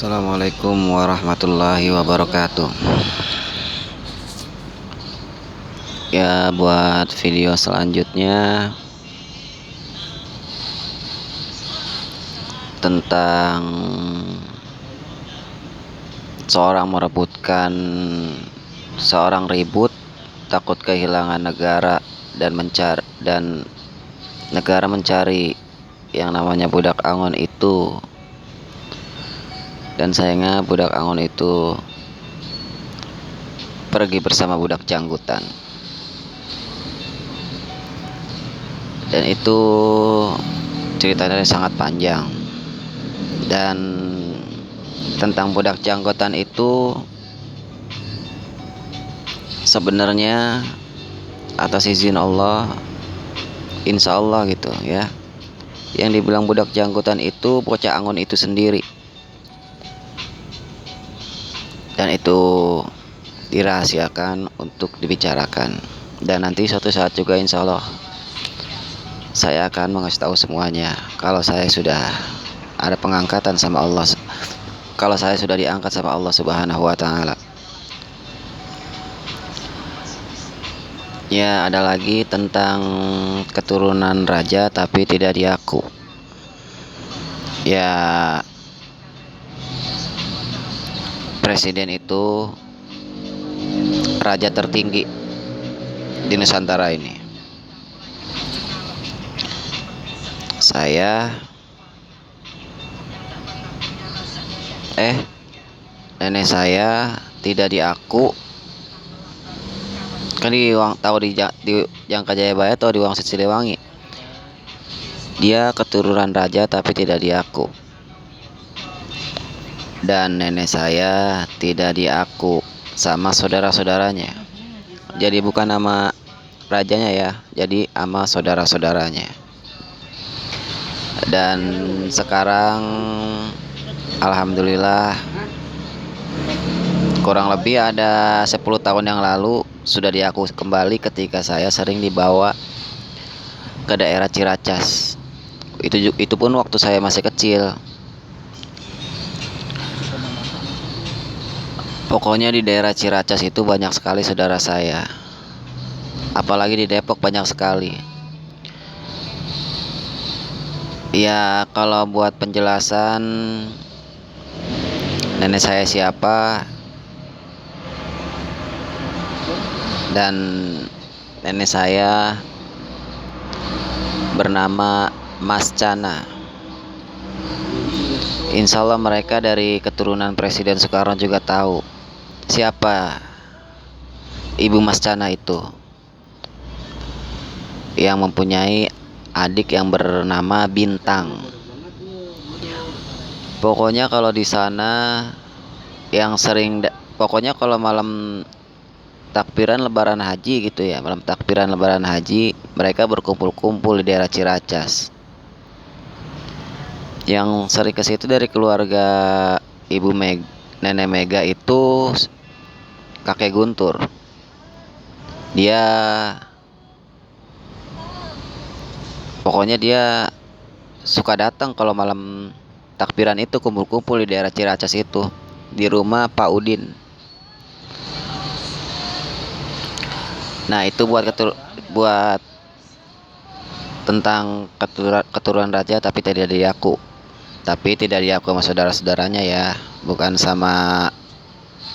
Assalamualaikum warahmatullahi wabarakatuh. Ya, buat video selanjutnya tentang seorang merebutkan seorang ribut, takut kehilangan negara dan negara mencari yang namanya budak Angon itu. Dan sayangnya budak Angon itu pergi bersama budak Janggutan. Dan itu ceritanya sangat panjang. Dan tentang budak Janggutan itu sebenarnya atas izin Allah, insya Allah gitu ya, yang dibilang budak Janggutan itu bocah Angon itu sendiri. Dan itu dirahasiakan untuk dibicarakan. Dan nanti suatu saat juga insya Allah saya akan mengasih tahu semuanya. Kalau saya sudah ada pengangkatan sama Allah, kalau saya sudah diangkat sama Allah Subhanahu wa Ta'ala. Ya, ada lagi tentang keturunan raja tapi tidak diaku. Ya, presiden itu raja tertinggi di Nusantara ini. Nenek saya tidak diaku. Kan di Jangka Jayabaya atau di Wangsit Siliwangi. Dia keturunan raja tapi tidak diaku. Dan nenek saya tidak diaku sama saudara-saudaranya. Jadi bukan nama rajanya ya, jadi sama saudara-saudaranya. Dan sekarang alhamdulillah kurang lebih ada 10 tahun yang lalu sudah diaku kembali ketika saya sering dibawa ke daerah Ciracas. Itu pun waktu saya masih kecil. Pokoknya di daerah Ciracas itu banyak sekali saudara saya. Apalagi di Depok banyak sekali. Ya, kalau buat penjelasan nenek saya siapa dan nenek saya bernama Mas Cana. Insya Allah mereka dari keturunan Presiden Soekarno juga tahu siapa Ibu Mas Cana itu, yang mempunyai adik yang bernama Bintang. Pokoknya kalau di sana yang pokoknya kalau malam takbiran lebaran haji gitu ya, malam takbiran lebaran haji mereka berkumpul-kumpul di daerah Ciracas. Yang sering ke situ dari keluarga Nenek Mega itu kakek Guntur. Pokoknya dia suka datang kalau malam takbiran itu, kumpul-kumpul di daerah Ciracas itu di rumah Pak Udin. Nah, itu buat tentang keturunan raja tapi tidak diaku. Tapi tidak diaku sama saudara-saudaranya ya, bukan sama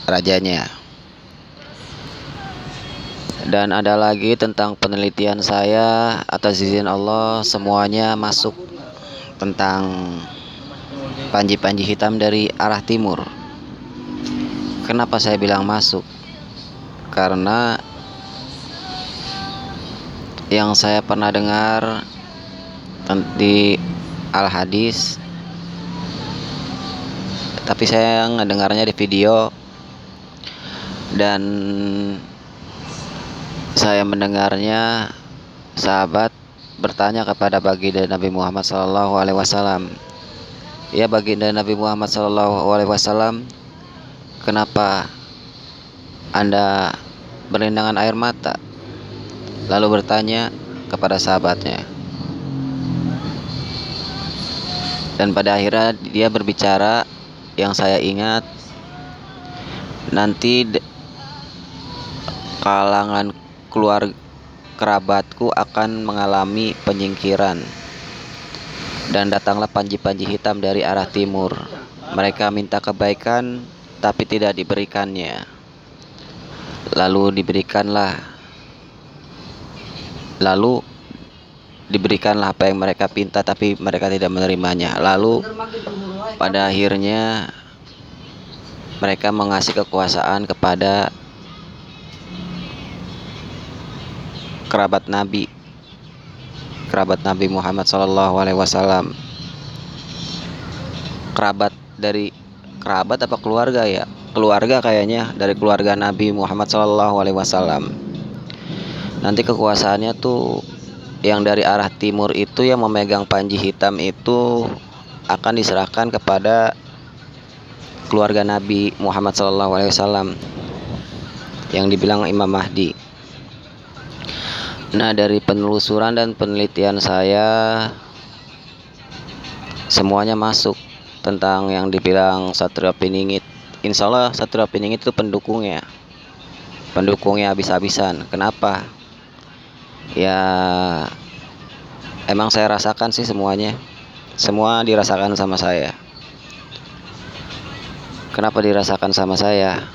rajanya. Dan ada lagi tentang penelitian saya atas izin Allah, semuanya masuk tentang panji-panji hitam dari arah timur. Kenapa saya bilang masuk? Karena yang saya pernah dengar di Al-Hadis, tapi saya ngedengarnya di video, dan saya mendengarnya sahabat bertanya kepada baginda Nabi Muhammad SAW. Ya, baginda Nabi Muhammad SAW, kenapa Anda berlindangan air mata? Lalu bertanya kepada sahabatnya. Dan pada akhirnya dia berbicara yang saya ingat, nanti kalangan keluarga kerabatku akan mengalami penyingkiran, dan datanglah panji-panji hitam dari arah timur. Mereka minta kebaikan tapi tidak diberikannya. Lalu diberikanlah apa yang mereka pinta, tapi mereka tidak menerimanya. Lalu pada akhirnya mereka mengasih kekuasaan kepada kerabat Nabi Muhammad SAW. Kerabat apa keluarga ya? Keluarga kayaknya, dari keluarga Nabi Muhammad SAW. Nanti kekuasaannya tuh yang dari arah timur itu, yang memegang panji hitam itu akan diserahkan kepada keluarga Nabi Muhammad SAW yang dibilang Imam Mahdi. Nah, dari penelusuran dan penelitian saya, semuanya masuk tentang yang dibilang Satrio Piningit. Insya Allah Satrio Piningit itu pendukungnya habis-habisan. Kenapa? Ya emang saya rasakan sih, semua dirasakan sama saya. Kenapa dirasakan sama saya?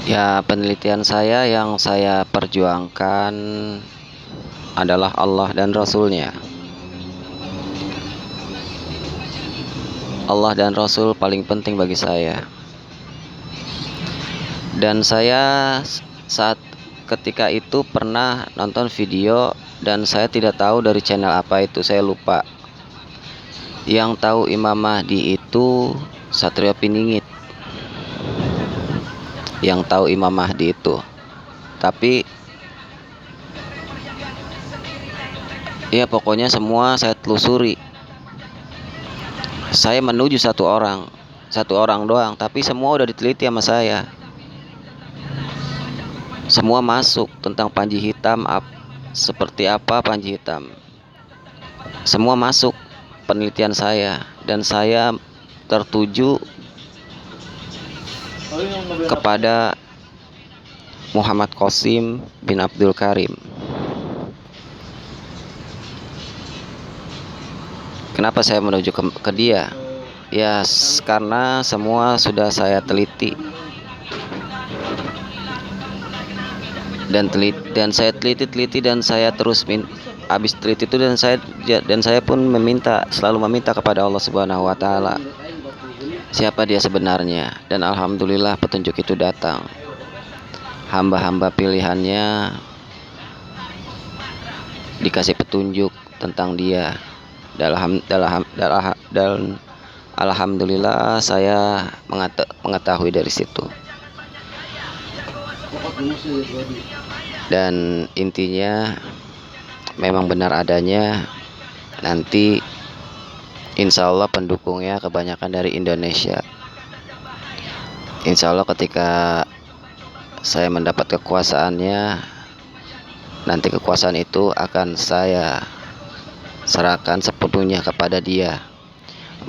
Ya, penelitian saya yang saya perjuangkan adalah Allah dan Rasulnya. Allah dan Rasul paling penting bagi saya. Dan saya ketika itu pernah nonton video, dan saya tidak tahu dari channel apa itu, saya lupa. Yang tahu Imam Mahdi itu Satrio Piningit, yang tahu Imam Mahdi itu. Tapi ya pokoknya semua saya telusuri. Saya menuju satu orang doang, tapi semua udah diteliti sama saya. Semua masuk tentang panji hitam, seperti apa panji hitam. Semua masuk penelitian saya, dan saya tertuju kepada Muhammad Qasim bin Abdul Karim. Kenapa saya menuju ke dia? Ya, karena semua sudah saya teliti. Dan saya teliti dan saya terus habis teliti itu, dan saya pun selalu meminta kepada Allah Subhanahu wa taala siapa dia sebenarnya, dan alhamdulillah petunjuk itu datang. Hamba-hamba pilihannya dikasih petunjuk tentang dia. Dan alhamdulillah saya mengetahui dari situ. Dan intinya memang benar adanya. Nanti insya Allah pendukungnya kebanyakan dari Indonesia. Insya Allah ketika saya mendapat kekuasaannya, nanti kekuasaan itu akan saya serahkan sepenuhnya kepada dia,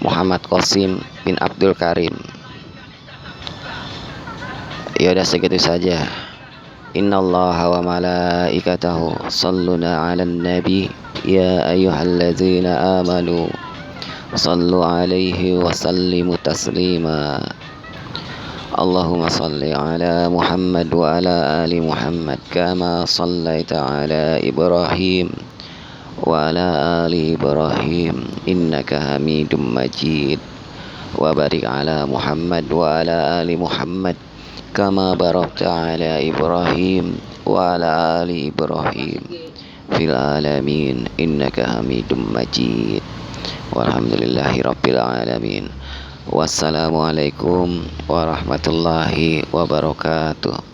Muhammad Qasim bin Abdul Karim. Ya udah, segitu saja. Innallaha wa malaikatahu shalluna 'alan nabi ya ayyuhalladzina amanu shallu 'alaihi wa sallimu taslima. Allahumma shalli 'ala Muhammad wa 'ala ali Muhammad kama shallaita 'ala Ibrahim wa 'ala ali Ibrahim innaka Hamidum Majid. Wa barik 'ala Muhammad wa 'ala ali Muhammad kama barakta 'ala Ibrahim wa 'ala ali Ibrahim fil alamin innaka Hamidum Majid. Walhamdulillahi rabbil alamin. Wassalamualaikum warahmatullahi wabarakatuh.